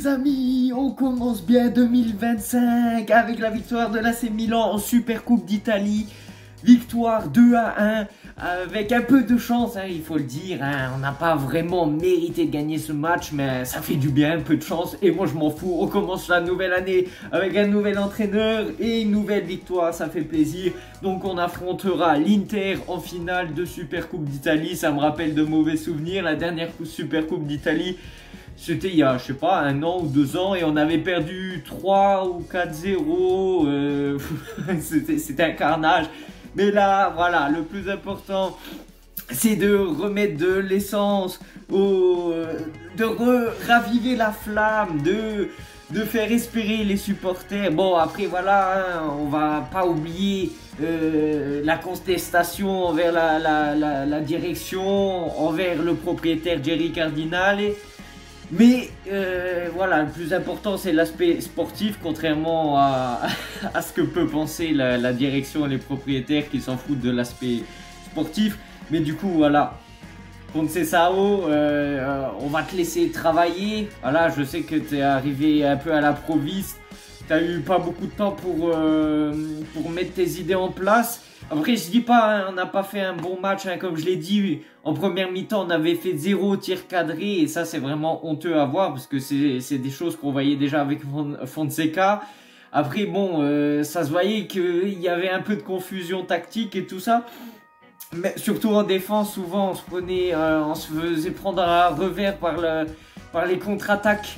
les amis, on commence bien 2025 avec la victoire de l'AC Milan en Super Coupe d'Italie. Victoire 2-1 avec un peu de chance, hein, il faut le dire. Hein. On n'a pas vraiment mérité de gagner ce match, mais ça fait du bien, un peu de chance. Et moi je m'en fous, on commence la nouvelle année avec un nouvel entraîneur et une nouvelle victoire, ça fait plaisir. Donc on affrontera l'Inter en finale de Super Coupe d'Italie. Ça me rappelle de mauvais souvenirs, la dernière Super Coupe d'Italie. C'était il y a, je sais pas, 1 an ou 2 ans et on avait perdu 3 ou 4-0. C'était un carnage. Mais là, voilà, le plus important, c'est de remettre de l'essence, de raviver la flamme, de faire espérer les supporters. Bon, après, voilà, hein, on va pas oublier la contestation envers la direction, envers le propriétaire Jerry Cardinale. Mais voilà, le plus important c'est l'aspect sportif, contrairement à ce que peut penser la direction et les propriétaires qui s'en foutent de l'aspect sportif. Mais du coup voilà, Conceição, on va te laisser travailler. Voilà, je sais que tu es arrivé un peu à l'improviste, tu n'as eu pas beaucoup de temps pour mettre tes idées en place. Après, je dis pas, hein, on n'a pas fait un bon match, hein, comme je l'ai dit. En première mi-temps, on avait fait 0 tir cadré et ça, c'est vraiment honteux à voir parce que c'est des choses qu'on voyait déjà avec Fonseca. Après, bon, ça se voyait qu'il y avait un peu de confusion tactique et tout ça. Mais surtout en défense, souvent, on se faisait prendre à revers par les contre-attaques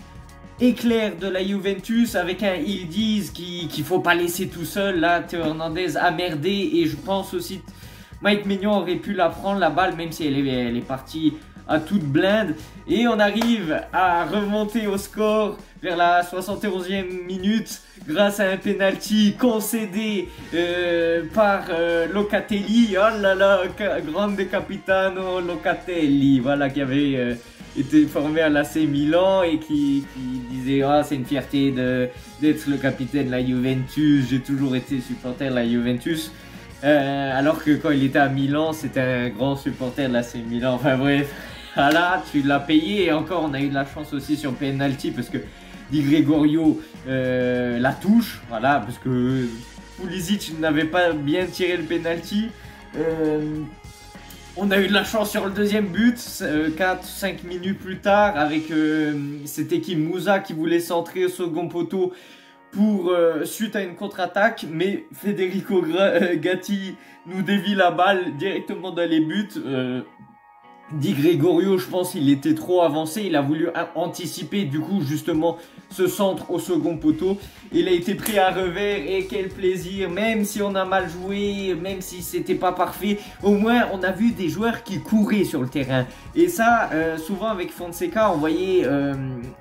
éclair de la Juventus avec un Yildiz qu'il faut pas laisser tout seul. Là, Théo Hernandez a merdé et je pense aussi Mike Maignan aurait pu la prendre la balle même si elle est partie à toute blinde. Et on arrive à remonter au score vers la 71e minute grâce à un penalty concédé par Locatelli. Oh là là, grande capitano Locatelli, voilà, qui avait était formé à l'AC Milan et qui disait ah, c'est une fierté d'être le capitaine de la Juventus, j'ai toujours été supporter de la Juventus, alors que quand il était à Milan c'était un grand supporter de l'AC Milan. Enfin bref, voilà, tu l'as payé. Et encore on a eu de la chance aussi sur penalty parce que Di Gregorio la touche, voilà, parce que Pulisic n'avait pas bien tiré le penalty. On a eu de la chance sur le deuxième but, 4-5 minutes plus tard, avec c'était qui, Moussa qui voulait centrer au second poteau pour suite à une contre-attaque, mais Federico Gatti nous dévie la balle directement dans les buts. Di Gregorio, je pense il était trop avancé, il a voulu anticiper du coup justement ce centre au second poteau. Il a été pris à revers et quel plaisir, même si on a mal joué, même si c'était pas parfait, au moins on a vu des joueurs qui couraient sur le terrain. Et ça, souvent avec Fonseca, on voyait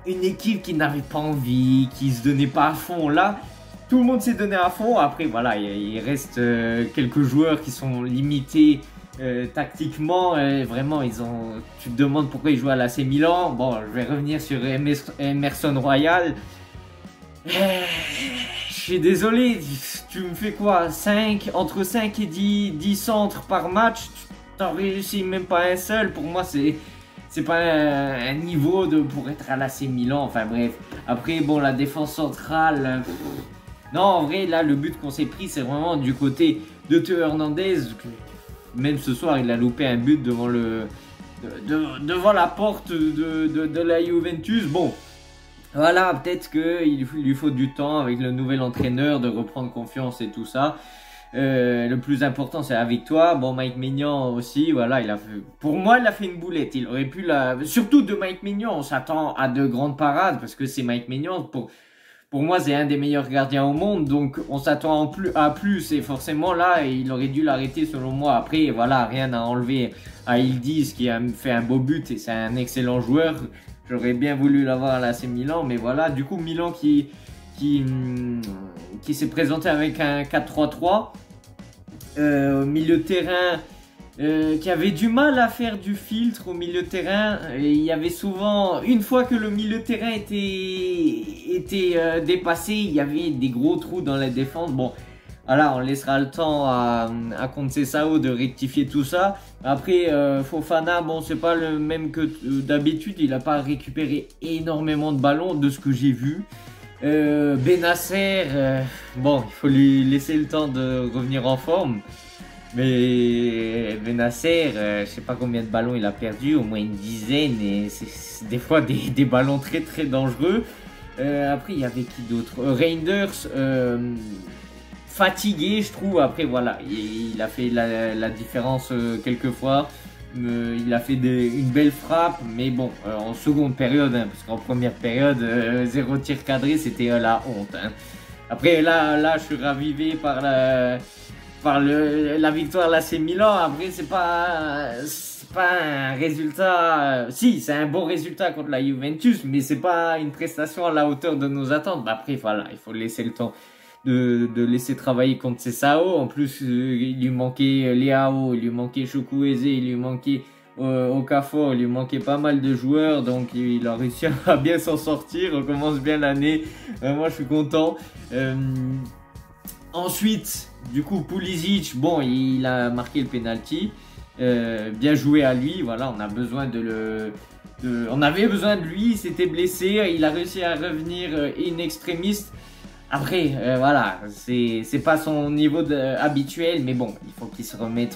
une équipe qui n'avait pas envie, qui se donnait pas à fond. Là, tout le monde s'est donné à fond. Après voilà, il reste quelques joueurs qui sont limités tactiquement, vraiment tu te demandes pourquoi ils jouent à l'AC Milan. Bon, je vais revenir sur Emerson Royal. Je suis désolé, tu me fais quoi, entre 5 et 10 centres par match, tu n'en réussis même pas un seul. Pour moi c'est pas un niveau pour être à l'AC Milan. Enfin bref, après bon, la défense centrale, non en vrai là le but qu'on s'est pris c'est vraiment du côté de Théo Hernandez. Même ce soir, il a loupé un but devant la porte de la Juventus. Bon, voilà, peut-être qu'il lui faut du temps avec le nouvel entraîneur de reprendre confiance et tout ça. Le plus important, c'est la victoire. Bon, Mike Maignan aussi, voilà, pour moi, il a fait une boulette. Il aurait pu surtout de Mike Maignan, on s'attend à de grandes parades parce que c'est Mike Maignan. Pour moi, c'est un des meilleurs gardiens au monde, donc on s'attend à plus. Et forcément, là, il aurait dû l'arrêter selon moi. Après, voilà, rien à enlever à Yildiz qui a fait un beau but et c'est un excellent joueur. J'aurais bien voulu l'avoir à l'AC Milan, mais voilà, du coup, Milan qui s'est présenté avec un 4-3-3 au milieu de terrain. Qui avait du mal à faire du filtre au milieu de terrain. Et il y avait souvent, une fois que le milieu de terrain était dépassé, il y avait des gros trous dans la défense. Bon, voilà, on laissera le temps à Conceição de rectifier tout ça. Après, Fofana, bon, c'est pas le même que d'habitude. Il n'a pas récupéré énormément de ballons de ce que j'ai vu. Benacer, bon, il faut lui laisser le temps de revenir en forme. Mais Benacer, je sais pas combien de ballons il a perdu, au moins une dizaine. Et c'est des fois des ballons très très dangereux. Après, il y avait qui d'autre? Reinders, fatigué, je trouve. Après, voilà, il a fait la différence quelques fois. Il a fait une belle frappe, mais bon, en seconde période, hein, parce qu'en première période, 0 tir cadré, c'était la honte. Hein. Après, là, je suis ravivé par la victoire de l'AC Milan. Après, c'est pas un résultat. Si, c'est un bon résultat contre la Juventus, mais c'est pas une prestation à la hauteur de nos attentes. Bah, après, voilà, il faut laisser le temps de laisser travailler Conceição. En plus, il lui manquait Leao, il lui manquait Chukwueze, il lui manquait Okafor, il lui manquait pas mal de joueurs, donc il a réussi à bien s'en sortir. On commence bien l'année. Moi, je suis content. Ensuite, du coup, Pulisic, bon, il a marqué le penalty. Bien joué à lui. Voilà, on a besoin on avait besoin de lui. Il s'était blessé. Il a réussi à revenir in extremis. Après, voilà, c'est pas son niveau habituel, mais bon, il faut qu'il se remette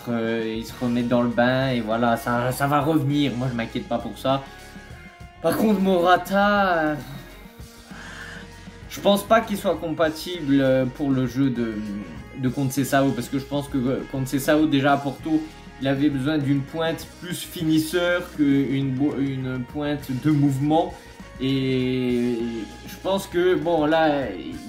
dans le bain et voilà, ça va revenir. Moi, je m'inquiète pas pour ça. Par contre, Morata, je pense pas qu'il soit compatible pour le jeu de Conceição, parce que je pense que Conceição, déjà à Porto, il avait besoin d'une pointe plus finisseur qu'une pointe de mouvement. Et je pense que, bon, là,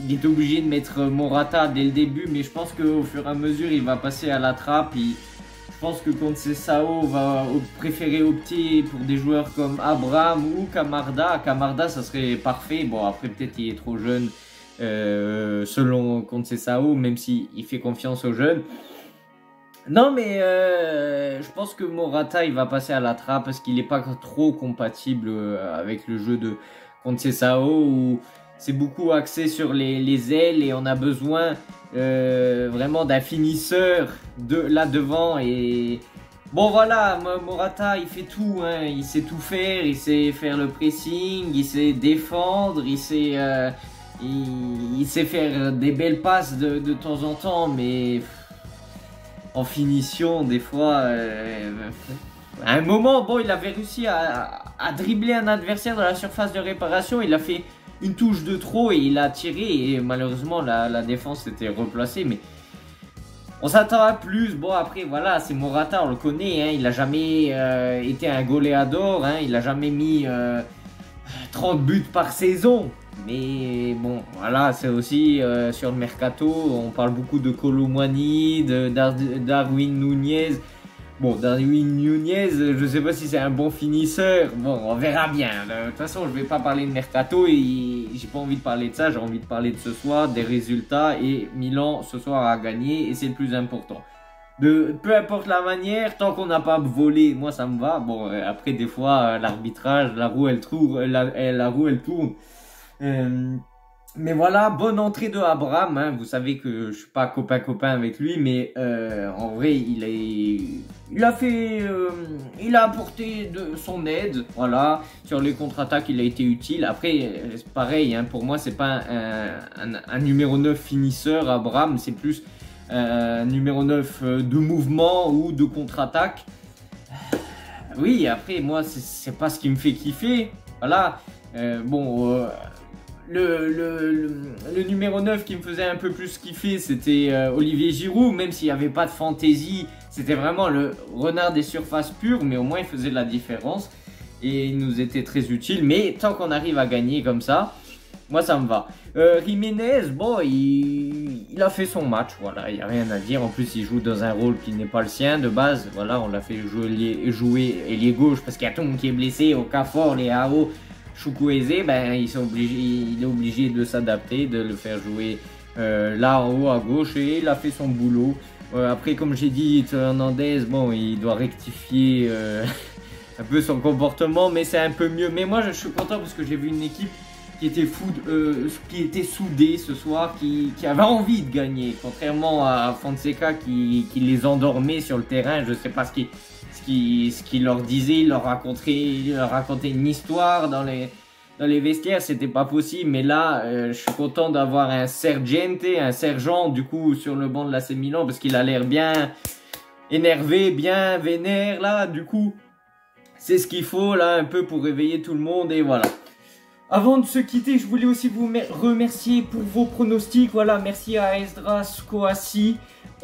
il est obligé de mettre Morata dès le début, mais je pense qu'au fur et à mesure, il va passer à la trappe. Je pense que Conceição va préférer opter pour des joueurs comme Abraham ou Camarda. Camarda, ça serait parfait. Bon, après, peut-être qu'il est trop jeune, selon Conceição, même s'il fait confiance aux jeunes. Non, mais je pense que Morata, il va passer à la trappe parce qu'il n'est pas trop compatible avec le jeu de Conceição, où c'est beaucoup axé sur les ailes et on a besoin vraiment d'un finisseur là devant. Et bon, voilà, Morata, il fait tout, hein, il sait tout faire, il sait faire le pressing, il sait défendre, il sait faire des belles passes de temps en temps, mais en finition, des fois, à un moment, bon, il avait réussi à dribbler un adversaire dans la surface de réparation. Il a fait une touche de trop et il a tiré. Et malheureusement, la défense s'était replacée. Mais on s'attend à plus. Bon, après, voilà, c'est Morata, on le connaît. Hein, il n'a jamais été un goleador. Hein, il n'a jamais mis 30 buts par saison. Mais bon, voilà, c'est aussi sur le mercato, on parle beaucoup de Kolo Muani, de Darwin Nunez. Bon, Darwin Nunez, je sais pas si c'est un bon finisseur. Bon, on verra bien. De toute façon, je vais pas parler de mercato et j'ai pas envie de parler de ça. J'ai envie de parler de ce soir, des résultats, et Milan ce soir a gagné et c'est le plus important. Peu importe la manière, tant qu'on n'a pas volé, moi ça me va. Bon, après des fois l'arbitrage, la roue elle tourne. Mais voilà, bonne entrée de Abraham, hein. Vous savez que je suis pas copain avec lui, mais en vrai il a apporté son aide, voilà. Sur les contre-attaques il a été utile. Après c'est pareil, hein, pour moi c'est pas un numéro 9 finisseur Abraham, c'est plus un numéro 9 de mouvement ou de contre-attaque. Oui, après moi c'est pas ce qui me fait kiffer, voilà. Bon, le numéro 9 qui me faisait un peu plus kiffer, c'était Olivier Giroud, même s'il n'y avait pas de fantaisie, c'était vraiment le renard des surfaces pures, mais au moins il faisait la différence et il nous était très utile. Mais tant qu'on arrive à gagner comme ça, moi ça me va. Jiménez, bon, il a fait son match, voilà, il n'y a rien à dire. En plus il joue dans un rôle qui n'est pas le sien de base, voilà, on l'a fait jouer ailier gauche parce qu'il y a tout le monde qui est blessé, Okafor, Leao, Chukwueze, ben, il est obligé de s'adapter, de le faire jouer là en haut à gauche, et il a fait son boulot. Après, comme j'ai dit, Hernandez, bon, il doit rectifier un peu son comportement, mais c'est un peu mieux. Mais moi, je suis content parce que j'ai vu une équipe qui était soudé ce soir, qui avait envie de gagner, contrairement à Fonseca qui les endormait sur le terrain. Je sais pas ce qu'il leur disait, il leur racontait une histoire dans les vestiaires, c'était pas possible. Mais là, je suis content d'avoir un sergent du coup sur le banc de l'AC Milan, parce qu'il a l'air bien énervé, bien vénère là. Du coup, c'est ce qu'il faut là, un peu pour réveiller tout le monde, et voilà. Avant de se quitter, je voulais aussi vous remercier pour vos pronostics. Voilà, merci à Esdras Kouassi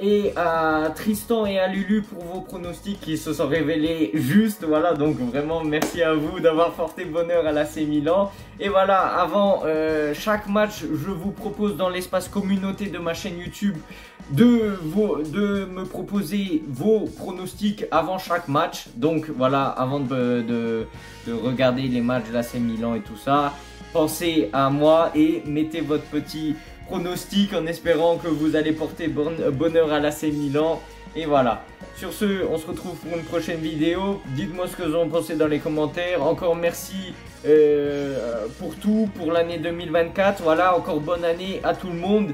et à Tristan et à Lulu pour vos pronostics qui se sont révélés justes. Voilà, donc vraiment merci à vous d'avoir porté bonheur à l'AC Milan. Et voilà, avant chaque match, je vous propose dans l'espace communauté de ma chaîne YouTube de me proposer vos pronostics avant chaque match. Donc voilà, avant de regarder les matchs de l'AC Milan et tout ça, pensez à moi et mettez votre petit pronostic en espérant que vous allez porter bonheur à l'AC Milan. Et voilà, sur ce, on se retrouve pour une prochaine vidéo. Dites-moi ce que vous en pensez dans les commentaires. Encore merci pour tout, pour l'année 2024. Voilà, encore bonne année à tout le monde.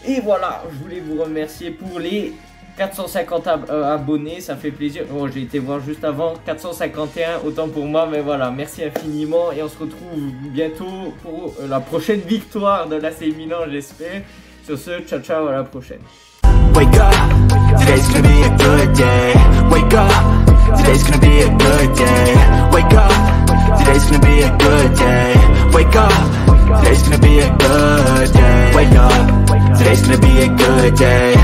Et voilà, je voulais vous remercier pour les 450 abonnés, ça fait plaisir. Oh, j'ai été voir juste avant, 451, autant pour moi, mais voilà, merci infiniment. Et on se retrouve bientôt pour la prochaine victoire de l'AC Milan, j'espère. Sur ce, ciao ciao, à la prochaine. Wake up, today's gonna be a good day. Wake up, today's gonna be a good day. Wake up, today's gonna be a good day. Wake up, today's gonna be a good day. Wake up, today's gonna be a good day.